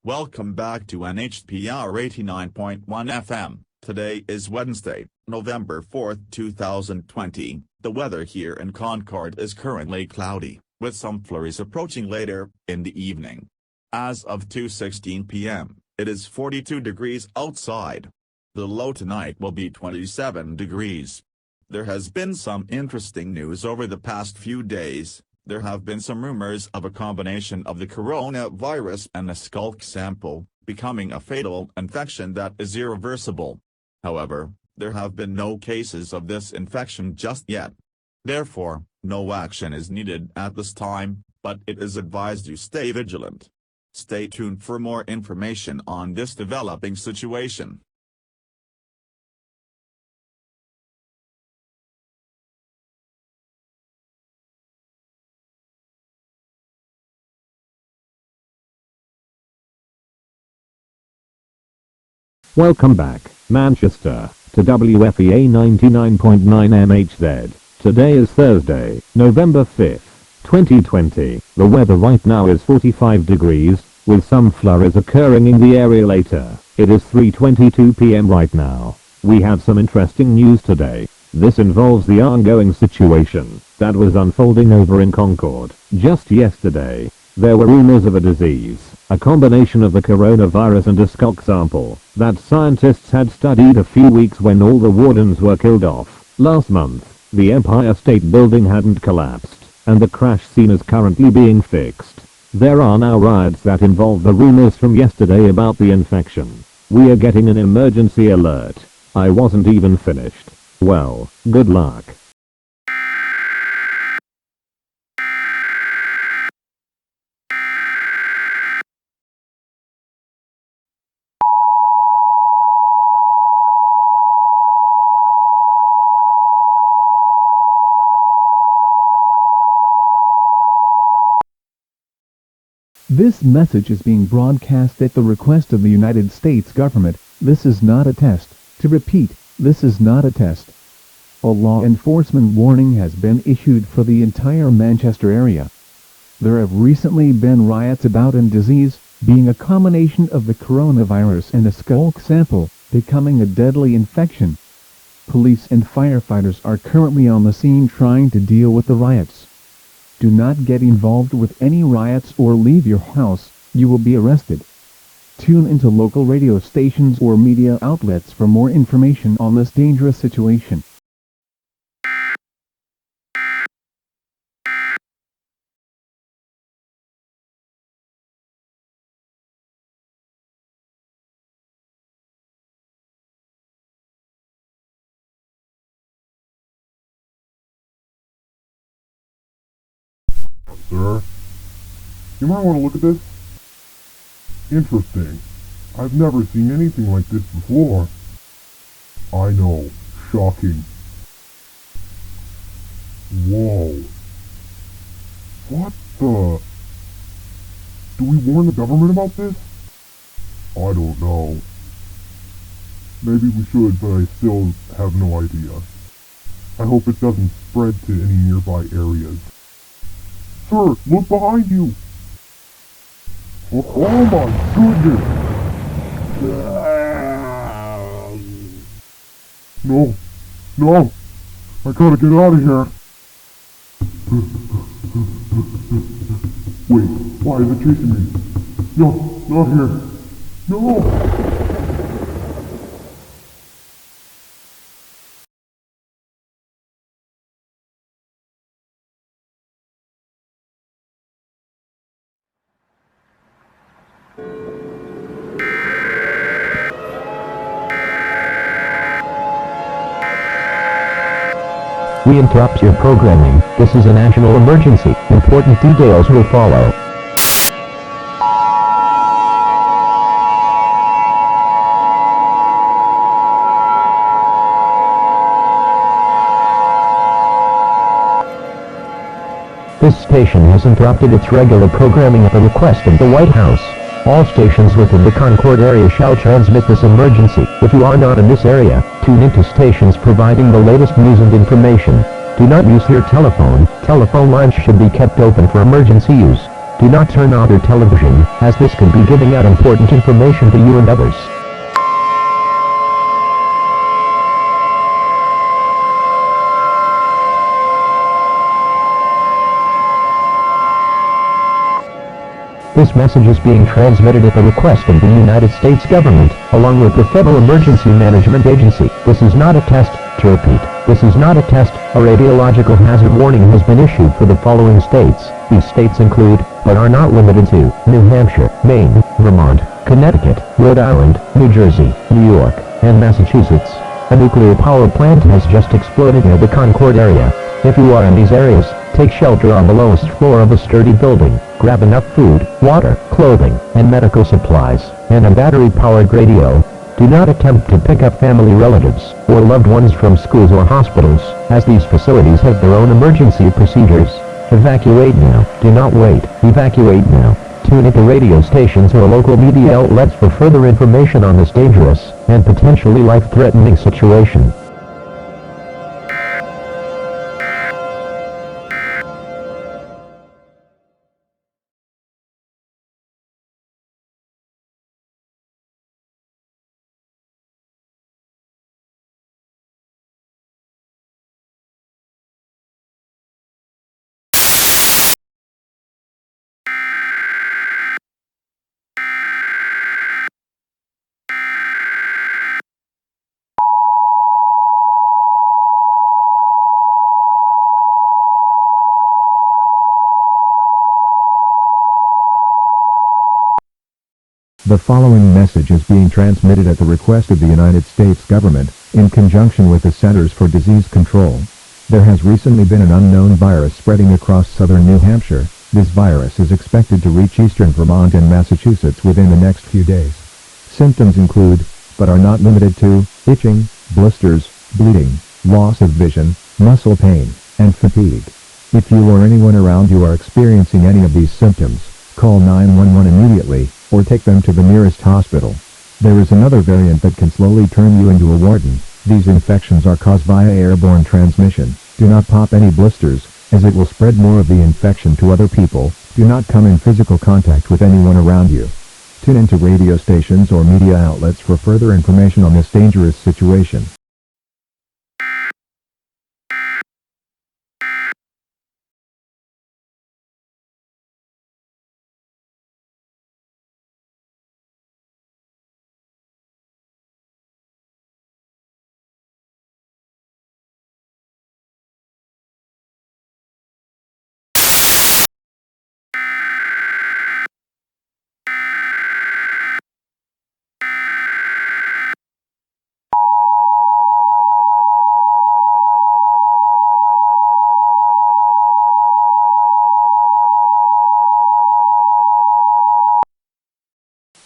Welcome back to NHPR 89.1 FM. Today is Wednesday, November 4th, 2020. The weather here in Concord is currently cloudy, with some flurries approaching later in the evening. As of 2:16 p.m., it is 42 degrees outside. The low tonight will be 27 degrees. There has been some interesting news over the past few days. There have been some rumors of a combination of the coronavirus and a skulk sample, becoming a fatal infection that is irreversible. However, there have been no cases of this infection just yet. Therefore, no action is needed at this time, but it is advised you stay vigilant. Stay tuned for more information on this developing situation. Welcome back, Manchester, to WFEA 99.9 MHZ. Today is Thursday, November 5th, 2020. The weather right now is 45 degrees, with some flurries occurring in the area later. It is 3:22 p.m. right now. We have some interesting news today. This involves the ongoing situation that was unfolding over in Concord. Just yesterday, there were rumors of a disease, a combination of the coronavirus and a skulk sample, that scientists had studied a few weeks when all the wardens were killed off. Last month, the Empire State Building hadn't collapsed, and the crash scene is currently being fixed. There are now riots that involve the rumors from yesterday about the infection. We are getting an emergency alert. I wasn't even finished. Well, good luck. This message is being broadcast at the request of the United States government. This is not a test. To repeat, this is not a test. A law enforcement warning has been issued for the entire Manchester area. There have recently been riots about a disease, being a combination of the coronavirus and a skulk sample, becoming a deadly infection. Police and firefighters are currently on the scene trying to deal with the riots. Do not get involved with any riots or leave your house, you will be arrested. Tune into local radio stations or media outlets for more information on this dangerous situation. Sir, you might want to look at this. Interesting. I've never seen anything like this before. I know. Shocking. Whoa. What the? Do we warn the government about this? I don't know. Maybe we should, but I still have no idea. I hope it doesn't spread to any nearby areas. Sir, look behind you! Oh my goodness! No! No! I gotta get out of here! Wait, why is it chasing me? No, not here! No! We interrupt your programming. This is a national emergency. Important details will follow. This station has interrupted its regular programming at the request of the White House. All stations within the Concord area shall transmit this emergency. If you are not in this area, tune into stations providing the latest news and information. Do not use your telephone. Telephone lines should be kept open for emergency use. Do not turn on your television, as this could be giving out important information to you and others. This message is being transmitted at the request of the United States government, along with the Federal Emergency Management Agency. This is not a test. To repeat, this is not a test. A radiological hazard warning has been issued for the following states. These states include, but are not limited to, New Hampshire, Maine, Vermont, Connecticut, Rhode Island, New Jersey, New York, and Massachusetts. A nuclear power plant has just exploded near the Concord area. If you are in these areas, take shelter on the lowest floor of a sturdy building. Grab enough food, water, clothing, and medical supplies, and a battery-powered radio. Do not attempt to pick up family relatives or loved ones from schools or hospitals, as these facilities have their own emergency procedures. Evacuate now. Do not wait. Evacuate now. Tune into radio stations or local media outlets for further information on this dangerous and potentially life-threatening situation. The following message is being transmitted at the request of the United States government, in conjunction with the Centers for Disease Control. There has recently been an unknown virus spreading across southern New Hampshire. This virus is expected to reach eastern Vermont and Massachusetts within the next few days. Symptoms include, but are not limited to, itching, blisters, bleeding, loss of vision, muscle pain, and fatigue. If you or anyone around you are experiencing any of these symptoms, call 911 immediately, or take them to the nearest hospital. There is another variant that can slowly turn you into a warden. These infections are caused via airborne transmission. Do not pop any blisters, as it will spread more of the infection to other people. Do not come in physical contact with anyone around you. Tune into radio stations or media outlets for further information on this dangerous situation.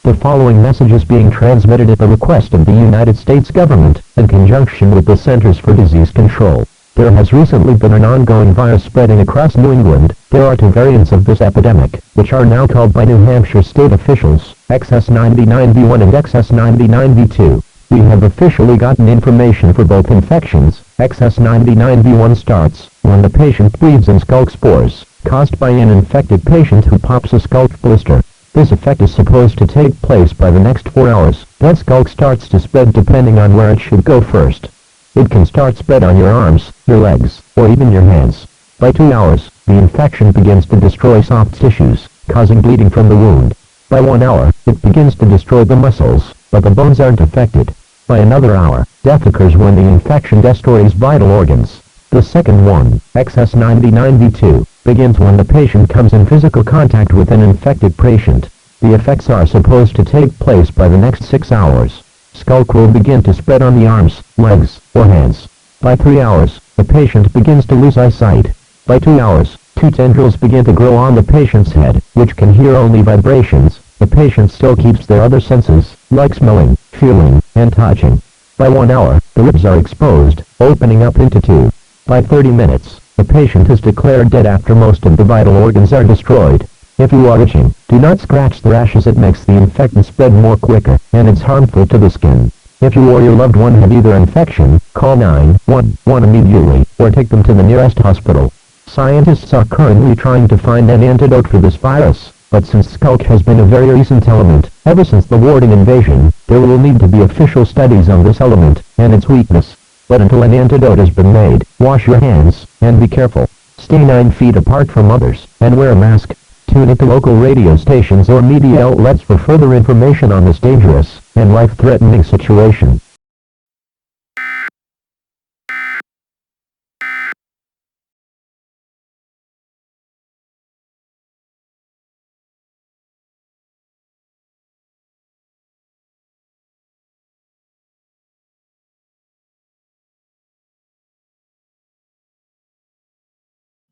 The following message is being transmitted at the request of the United States government, in conjunction with the Centers for Disease Control. There has recently been an ongoing virus spreading across New England. There are two variants of this epidemic, which are now called by New Hampshire state officials, XS99V1 and XS99V2. We have officially gotten information for both infections. XS99V1 starts when the patient breathes in skulk spores, caused by an infected patient who pops a skulk blister. This effect is supposed to take place by the next 4 hours. That skulk starts to spread depending on where it should go first. It can start spread on your arms, your legs, or even your hands. By 2 hours, the infection begins to destroy soft tissues, causing bleeding from the wound. By 1 hour, it begins to destroy the muscles, but the bones aren't affected. By another hour, death occurs when the infection destroys vital organs. The second one, XS99V2, begins when the patient comes in physical contact with an infected patient. The effects are supposed to take place by the next 6 hours. Skulk will begin to spread on the arms, legs, or hands. By 3 hours, the patient begins to lose eyesight. By 2 hours, 2 tendrils begin to grow on the patient's head, which can hear only vibrations. The patient still keeps their other senses, like smelling, feeling, and touching. By 1 hour, the ribs are exposed, opening up into 2. By 30 minutes, the patient is declared dead after most of the vital organs are destroyed. If you are itching, do not scratch the rash as it makes the infection spread more quicker, and it's harmful to the skin. If you or your loved one have either infection, call 911 immediately, or take them to the nearest hospital. Scientists are currently trying to find an antidote for this virus, but since skulk has been a very recent element, ever since the Warden invasion, there will need to be official studies on this element and its weakness. But until an antidote has been made, wash your hands, and be careful. Stay 9 feet apart from others, and wear a mask. Tune into local radio stations or media outlets for further information on this dangerous and life-threatening situation.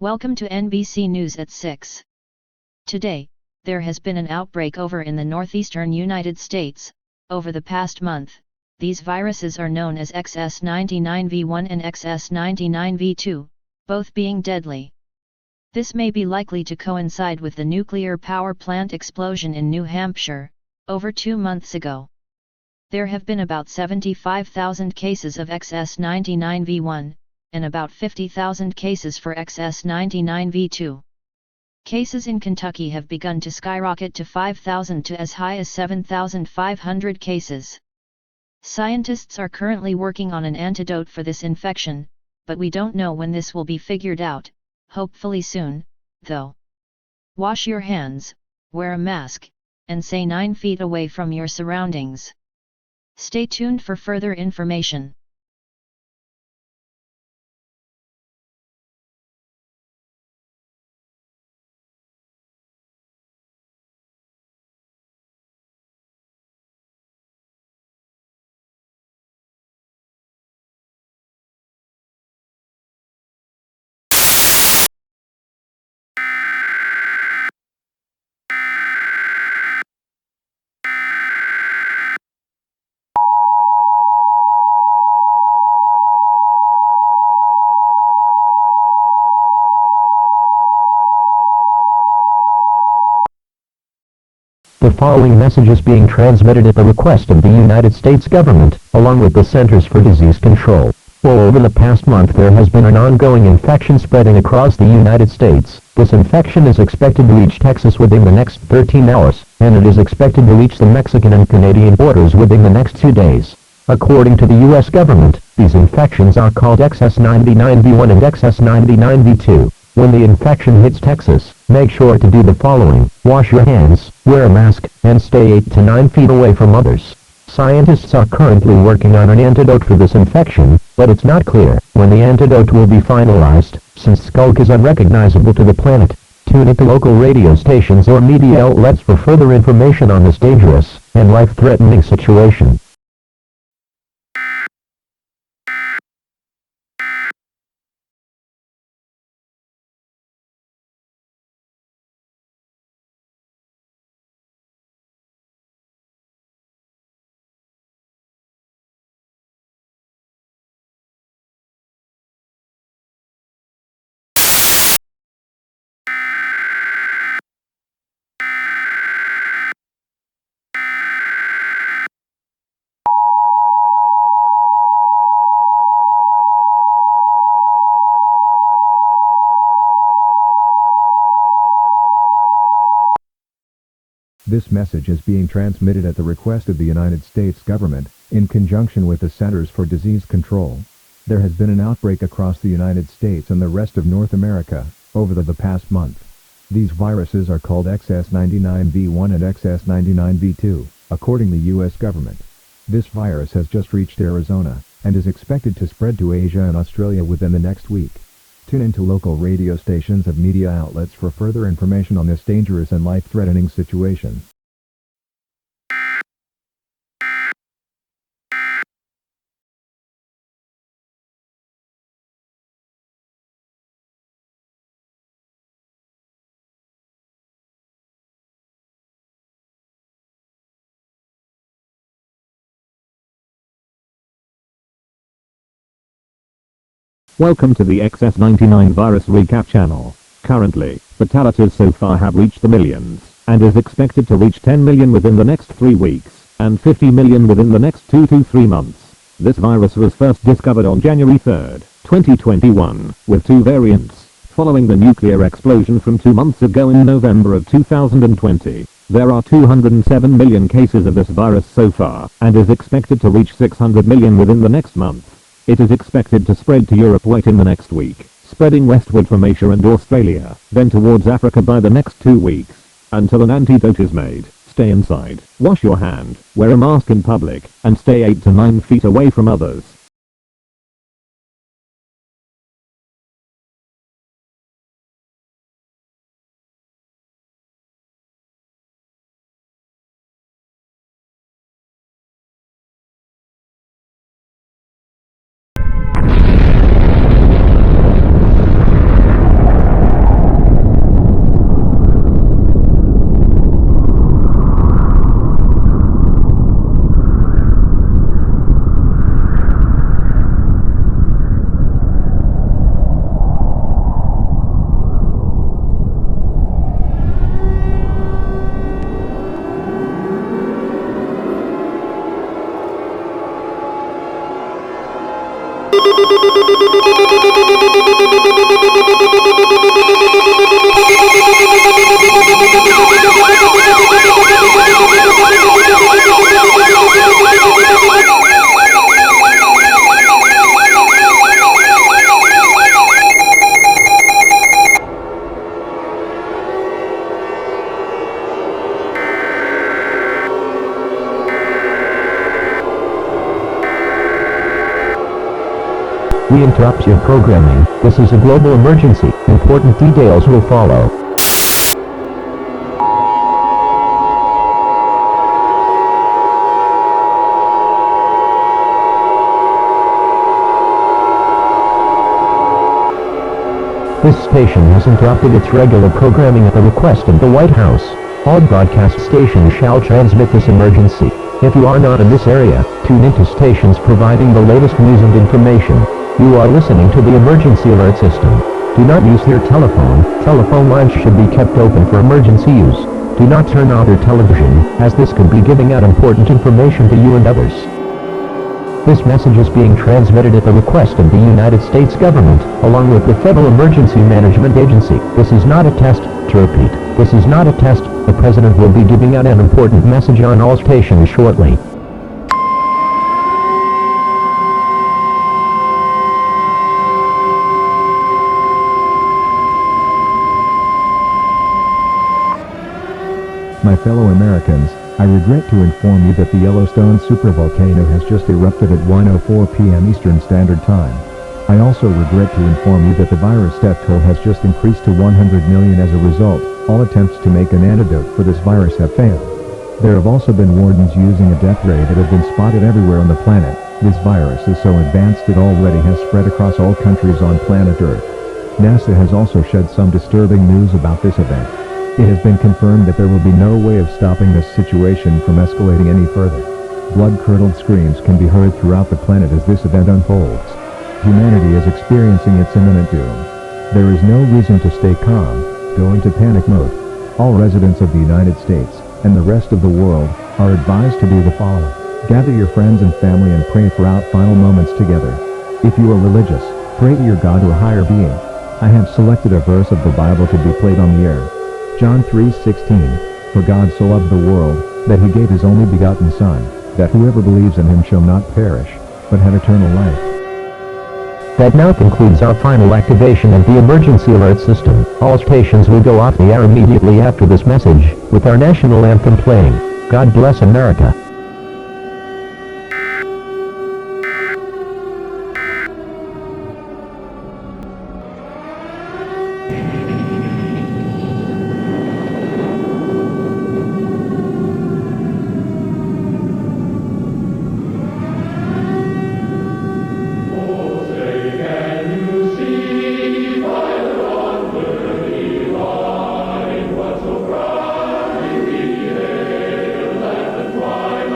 Welcome to NBC News at 6. Today, there has been an outbreak over in the northeastern United States. Over the past month, these viruses are known as XS99V1 and XS99V2, both being deadly. This may be likely to coincide with the nuclear power plant explosion in New Hampshire, over 2 months ago. There have been about 75,000 cases of XS99V1, and about 50,000 cases for XS99V2. Cases in Kentucky have begun to skyrocket to 5,000 to as high as 7,500 cases. Scientists are currently working on an antidote for this infection, but we don't know when this will be figured out, hopefully soon, though. Wash your hands, wear a mask, and stay 9 feet away from your surroundings. Stay tuned for further information. The following message is being transmitted at the request of the United States government, along with the Centers for Disease Control. Well, over the past month there has been an ongoing infection spreading across the United States. This infection is expected to reach Texas within the next 13 hours, and it is expected to reach the Mexican and Canadian borders within the next 2 days. According to the U.S. government, these infections are called XS99V1 and XS99V2. When the infection hits Texas, make sure to do the following: wash your hands, wear a mask, and stay 8 to 9 feet away from others. Scientists are currently working on an antidote for this infection, but it's not clear when the antidote will be finalized, since skulk is unrecognizable to the planet. Tune into local radio stations or media outlets for further information on this dangerous and life-threatening situation. This message is being transmitted at the request of the United States government, in conjunction with the Centers for Disease Control. There has been an outbreak across the United States and the rest of North America, over the past month. These viruses are called XS99V1 and XS99V2, according to the U.S. government. This virus has just reached Arizona, and is expected to spread to Asia and Australia within the next week. Tune into local radio stations and media outlets for further information on this dangerous and life-threatening situation. Welcome to the XS99 virus recap channel. Currently, fatalities so far have reached the millions, and is expected to reach 10 million within the next 3 weeks, and 50 million within the next 2 to 3 months. This virus was first discovered on January 3, 2021, with 2 variants, Following the nuclear explosion from 2 months ago in November of 2020, there are 207 million cases of this virus so far, and is expected to reach 600 million within the next month. It is expected to spread to Europe late in the next week, spreading westward from Asia and Australia, then towards Africa by the next 2 weeks. Until an antidote is made, stay inside, wash your hand, wear a mask in public, and stay 8 to 9 feet away from others. We interrupt your programming. This is a global emergency. Important details will follow. This station has interrupted its regular programming at the request of the White House. All broadcast stations shall transmit this emergency. If you are not in this area, tune into stations providing the latest news and information. You are listening to the emergency alert system. Do not use your telephone. Telephone lines should be kept open for emergency use. Do not turn on your television, as this could be giving out important information to you and others. This message is being transmitted at the request of the United States government, along with the Federal Emergency Management Agency. This is not a test. To repeat, this is not a test. The President will be giving out an important message on all stations shortly. My fellow Americans, I regret to inform you that the Yellowstone supervolcano has just erupted at 1:04 p.m. Eastern Standard Time. I also regret to inform you that the virus death toll has just increased to 100 million as a result. All attempts to make an antidote for this virus have failed. There have also been wardens using a death ray that have been spotted everywhere on the planet. This virus is so advanced it already has spread across all countries on planet Earth. NASA has also shed some disturbing news about this event. It has been confirmed that there will be no way of stopping this situation from escalating any further. Blood-curdled screams can be heard throughout the planet as this event unfolds. Humanity is experiencing its imminent doom. There is no reason to stay calm. Go into panic mode. All residents of the United States and the rest of the world are advised to do the following. Gather your friends and family and pray for our final moments together. If you are religious, pray to your God or higher being. I have selected a verse of the Bible to be played on the air. John 3:16, For God so loved the world, that he gave his only begotten Son, that whoever believes in him shall not perish, but have eternal life. That now concludes our final activation of the emergency alert system. All stations will go off the air immediately after this message, with our national anthem playing. God bless America. Twilight